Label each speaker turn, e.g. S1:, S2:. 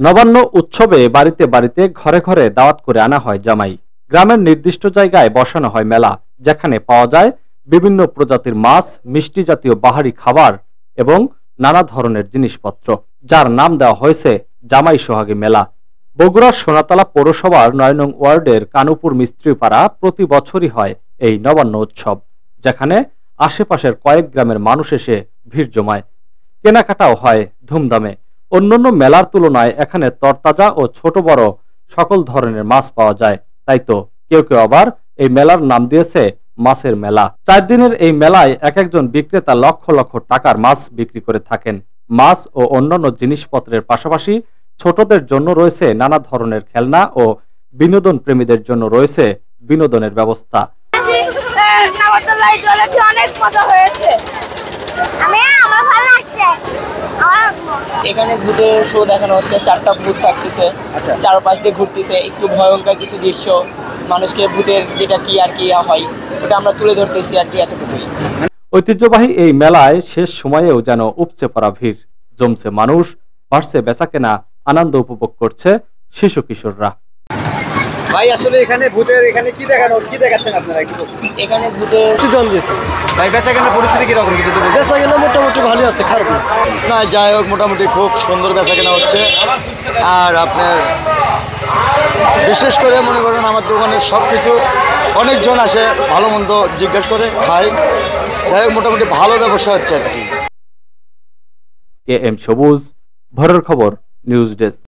S1: নবান্ন উৎসবে বাড়িতে বাড়িতে ঘরে ঘরে দাওয়াত করে আনা হয় জামাই। গ্রামের নির্দিষ্ট জায়গায় বসানো হয় মেলা, যেখানে পাওয়া যায় বিভিন্ন প্রজাতির মাছ, মিষ্টি জাতীয় বাহারি খাবার এবং নানা ধরনের জিনিসপত্র, যার নাম দেওয়া হয়েছে জামাই সোহাগী মেলা। বগুড়ার সোনাতলা পৌরসভার ৯ নং ওয়ার্ডের কানুপুর মিস্ত্রিপাড়া প্রতি বছরই হয় এই নবান্ন উৎসব, যেখানে আশেপাশের কয়েক গ্রামের মানুষ এসে ভিড় জমায়। কেনাকাটাও হয় ধুমধামে। অন্যান্য মেলার তুলনায় এখানে তরতাজা ও ছোট বড় সকল ধরনের মাছ পাওয়া যায়। তাই তো কেউ কেউ আবার এই মেলার নাম দিয়েছে মাছের মেলা। 4 দিনের এই মেলায় এক একজন বিক্রেতা লক্ষ লক্ষ টাকার মাছ বিক্রি করে থাকেন। মাছ ও অন্যান্য জিনিসপত্রের পাশাপাশি ছোটদের জন্য রয়েছে নানা ধরনের খেলনা ও বিনোদন প্রেমীদের জন্য রয়েছে বিনোদনের ব্যবস্থা।
S2: অনেক মজা হয়েছে, আমার ভালো লাগছে।
S3: এখানে ভূতের শো দেখানো হচ্ছে, 4টা ভূত থাকতেছে, চারপাশ দিয়ে ঘুরতেছে, একটু ভয়ঙ্কর কিছু দৃশ্য, মানুষকে ভূতের যেটা কি আর কি হয় ওটা আমরা তুলে ধরতেছি আর কি, এতটুকুই।
S1: ঐতিহ্যবাহী এই মেলায় শেষ সময়েও যেন উপচে পড়া ভিড়, জমছে মানুষ, বাড়ছে বেচাকেনা, আনন্দ উপভোগ করছে শিশু কিশোররা।
S4: ভাই আসলে এখানে কি দেখাচ্ছেন আপনারা?
S3: এখানে ভূতের
S4: ভাই বেচাকেনার পরিস্থিতি কিরকম? কিছু তো
S5: বেচাকেনা মোটামুটি ভালো আছে, খারাপ না। যাই হোক, মোটামুটি খুব সুন্দর বেচাকেনা হচ্ছে। আর আপনার বিশেষ করে মনে করেন আমার দোকানে সব কিছু অনেকজন আসে, ভালো মন্দ জিজ্ঞেস করে খায়। যাই হোক, মোটামুটি ভালো ব্যবসা হচ্ছে আর কি।
S1: AM সবুজ, ভোরের খবর, নিউজ ডেস্ক।